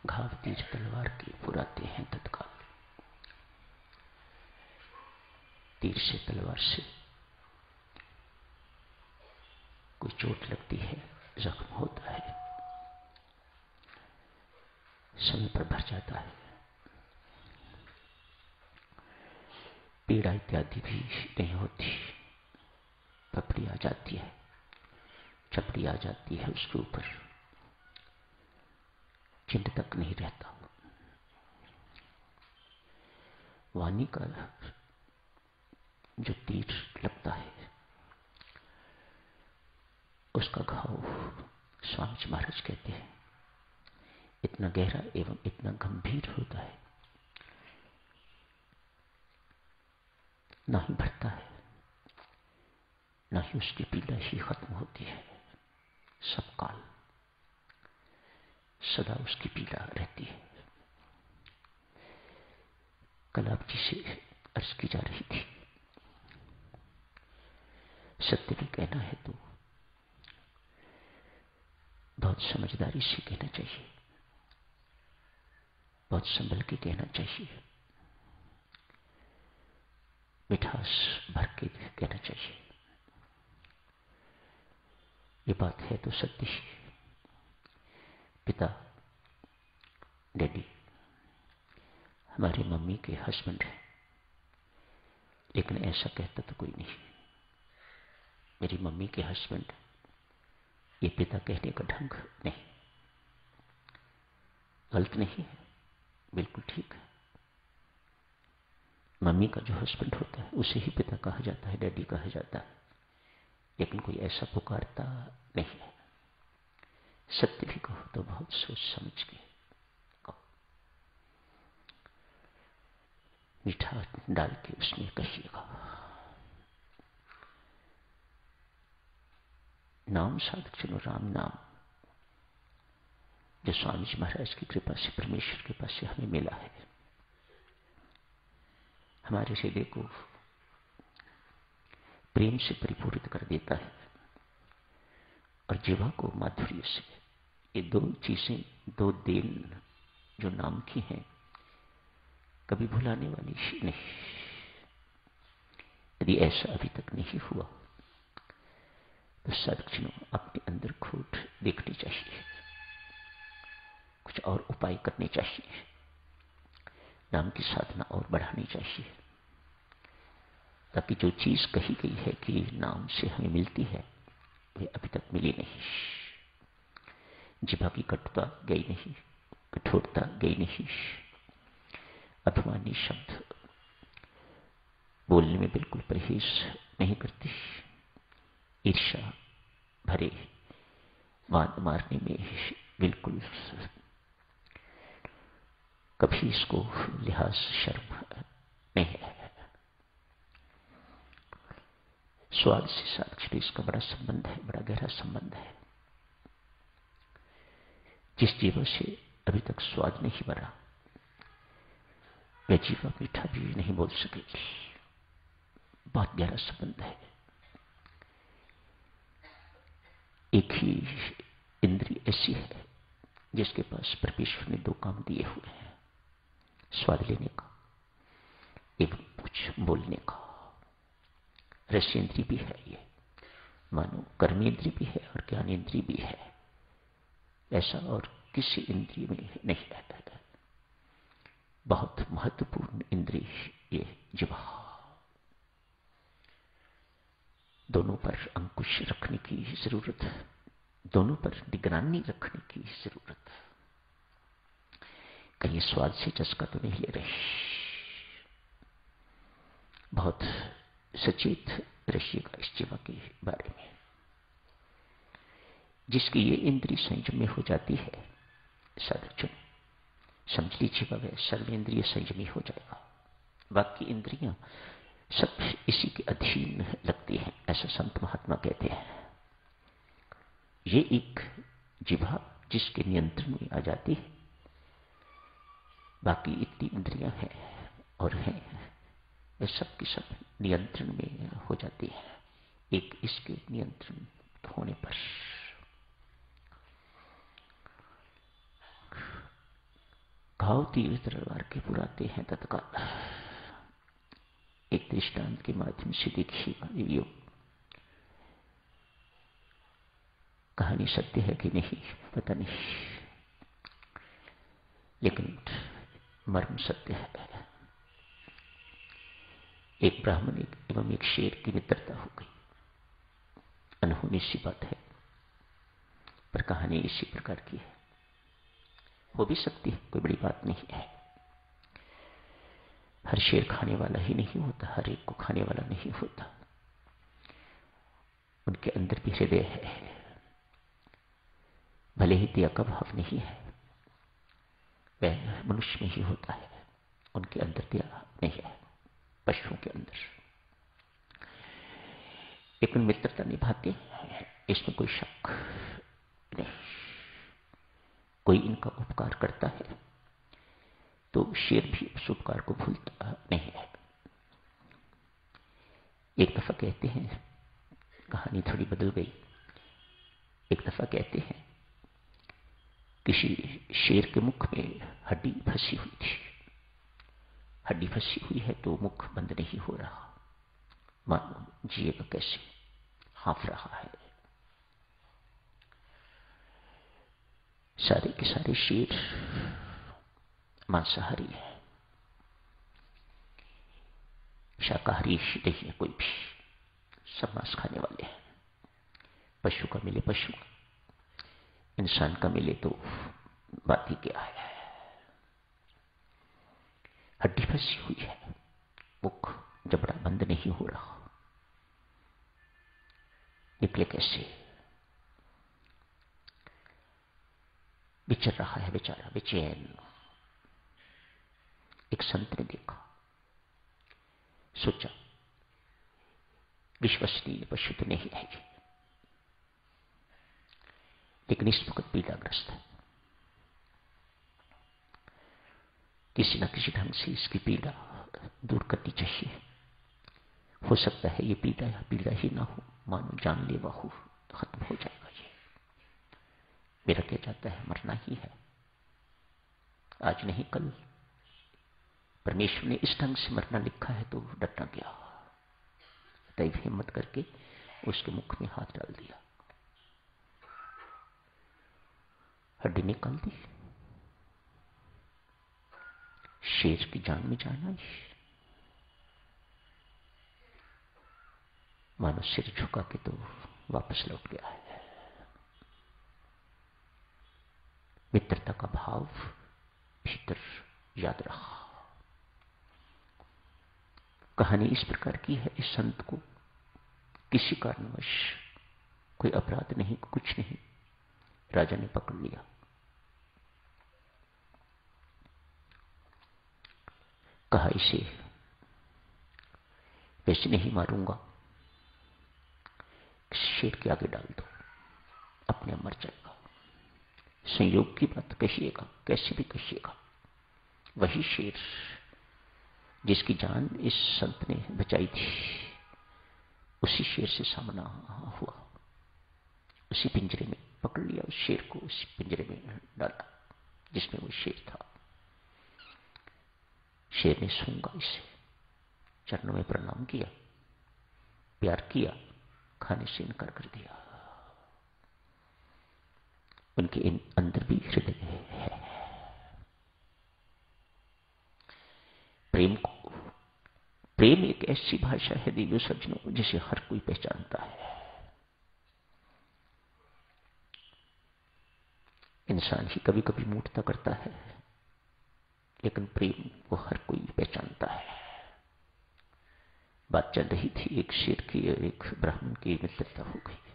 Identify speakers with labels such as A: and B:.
A: घाव तीर तलवार के पुराते हैं तत्काल। तीर से तलवार से कोई चोट लगती है, जख्म होता है, समय पर भर जाता है, पीड़ा इत्यादि भी नहीं होती, पपड़ी आ जाती है, चपड़ी आ जाती है, उसके ऊपर चिन्ह तक नहीं रहता। वाणी का जो तीर लगता है उसका घाव स्वामी जी महाराज कहते हैं इतना गहरा एवं इतना गंभीर होता है, ना ही बढ़ता है, ना ही उसकी पीड़ा ही खत्म होती है। सब काल सदा उसकी पीड़ा रहती है। कल आप जी से अर्ज की जा रही थी, सत्य भी कहना है तो बहुत समझदारी से कहना चाहिए, बहुत संभल के कहना चाहिए, मिठास भर के कहना चाहिए। ये बात है तो सत्य ही। पिता डैडी हमारे मम्मी के हस्बैंड हैं, लेकिन ऐसा कहता तो कोई नहीं। मेरी मम्मी के हस्बैंड, ये पिता कहने का ढंग नहीं, गलत नहीं है, बिल्कुल ठीक है। मम्मी का जो हस्बैंड होता है उसे ही पिता कहा जाता है, डैडी कहा जाता है, लेकिन कोई ऐसा पुकारता नहीं है। सत्य भी कहो तो बहुत सोच समझ के कहो, मीठा डाल के उसमें कहिएगा। नाम साधक चलो राम नाम, जो स्वामी जी महाराज की कृपा से, परमेश्वर की कृपा से हमें मिला है, हमारे हृदय को प्रेम से परिपूरित कर देता है और जीवा को माधुर्य से। ये दो चीजें, दो देन जो नाम की हैं, कभी भुलाने वाली ही नहीं। यदि ऐसा अभी तक नहीं हुआ तो साधकजनों अपने अंदर खोट देखनी चाहिए, कुछ और उपाय करने चाहिए, नाम की साधना और बढ़ानी चाहिए, ताकि जो चीज कही गई है कि नाम से हमें मिलती है वे अभी तक मिली नहीं। जिभा की कटुता गई नहीं, कठोरता गई नहीं, अभिमानी शब्द बोलने में बिल्कुल परहेज नहीं करती, ईर्ष्या भरे वाद मारने में बिल्कुल कभी इसको लिहाज शर्म नहीं है। स्वाद से साक्षी इसका बड़ा संबंध है, बड़ा गहरा संबंध है। जिस जीवा से अभी तक स्वाद नहीं भरा वह जीवा मीठा भी नहीं बोल सकेगी। बहुत गहरा संबंध है। एक ही इंद्रिय ऐसी है जिसके पास परमेश्वर ने दो काम दिए हुए हैं, स्वाद लेने का एवं कुछ बोलने का। रसेंद्रिय भी है ये, मानो कर्मेंद्रिय भी है और ज्ञानेंद्रिय भी है, ऐसा और किसी इंद्रिय में नहीं है। बहुत महत्वपूर्ण इंद्रिय ये जिह्वा। दोनों पर अंकुश रखने की जरूरत है, दोनों पर निगरानी रखने की जरूरत है। कहीं स्वाद से चस्का तो नहीं ले रहे। बहुत सचेत रहिएगा इस जीवा के बारे में। जिसकी ये इंद्रिय संयम में हो जाती है, साधक समझ लीजिएगा वह सर्वेंद्रिय संयमी हो जाएगा। बाकी इंद्रियां सब इसी के अधीन लगती हैं, ऐसा संत महात्मा कहते हैं। ये एक जिह्वा जिसके नियंत्रण में आ जाती है, बाकी इतनी इंद्रियां हैं और हैं, वे सब की सब नियंत्रण में हो जाती है। एक इसके नियंत्रण होने पर घाव तीर तलवार के पुराते हैं तत्काल। एक दृष्टांत के माध्यम से देखिएगा देवियों, कहानी सत्य है कि नहीं पता नहीं, लेकिन मर्म सत्य है। एक ब्राह्मण एवं एक शेर की मित्रता हो गई। अनहोनी सी बात है, पर कहानी इसी प्रकार की है। हो भी सकती है, कोई बड़ी बात नहीं है। हर शेर खाने वाला ही नहीं होता, हर एक को खाने वाला नहीं होता। उनके अंदर भी हृदय है, भले ही दया का भाव नहीं है, वह मनुष्य में ही होता है। उनके अंदर दया नहीं है, पशुओं के अंदर। लेकिन मित्रता निभाते हैं, इसमें कोई शक नहीं। कोई इनका उपकार करता है तो शेर भी उस उपकार को भूलता नहीं है। एक दफा कहते हैं, कहानी थोड़ी बदल गई। एक दफा कहते हैं किसी शेर के मुख में हड्डी फंसी हुई थी। हड्डी फंसी हुई है तो मुख बंद नहीं हो रहा, मानो जिएगा कैसे, हाँफ रहा है। सारे के सारे शेर मांसाहारी है, शाकाहारी नहीं है कोई भी, सब मांस खाने वाले हैं। पशु का मिले पशु, इंसान का मिले तो बात ही क्या है। हड्डी फंसी हुई है, मुख जबड़ा बंद नहीं हो रहा, निकले कैसे। विचर रहा है बेचारा, बेचैन। एक संत ने देखा, सोचा विश्वसनीय पशु तो नहीं है ये, लेकिन इस वक्त पीड़ाग्रस्त है। किसी न किसी ढंग से इसकी पीड़ा दूर करनी चाहिए। हो सकता है ये पीड़ा या पीड़ा ही ना हो, मानो जानलेवा हो, खत्म हो जाएगा ये। मेरा क्या जाता है, मरना ही है, आज नहीं कल। परमेश्वर ने इस ढंग से मरना लिखा है तो डरना क्या। दैव हिम्मत करके उसके मुख में हाथ डाल दिया, हड्डी निकाल दी। शेर की जान में जान आई, मानो सिर झुका के तो वापस लौट गया है। मित्रता का भाव भीतर याद रहा। कहानी इस प्रकार की है, इस संत को किसी कारणवश कोई अपराध नहीं, कुछ नहीं, राजा ने पकड़ लिया। कहा इसे वैसे नहीं मारूंगा, शेर के आगे डाल दो, अपने मर जाएगा। संयोग की बात कहिएगा, कैसे भी कहिएगा। वही शेर जिसकी जान इस संत ने बचाई थी, उसी शेर से सामना हुआ। उसी पिंजरे में पकड़ लिया, उस शेर को उसी पिंजरे में डाला जिसमें वो शेर था। शेर ने सूंघा इसे, चरणों में प्रणाम किया, प्यार किया, खाने से इनकार कर दिया। उनके अंदर भी हृदय है। प्रेम एक ऐसी भाषा है दिव्य सज्जनों, जिसे हर कोई पहचानता है। इंसान ही कभी कभी मूर्खता करता है, लेकिन प्रेम को हर कोई पहचानता है। बात चल रही थी, एक शेर की और एक ब्राह्मण की मित्रता हो गई।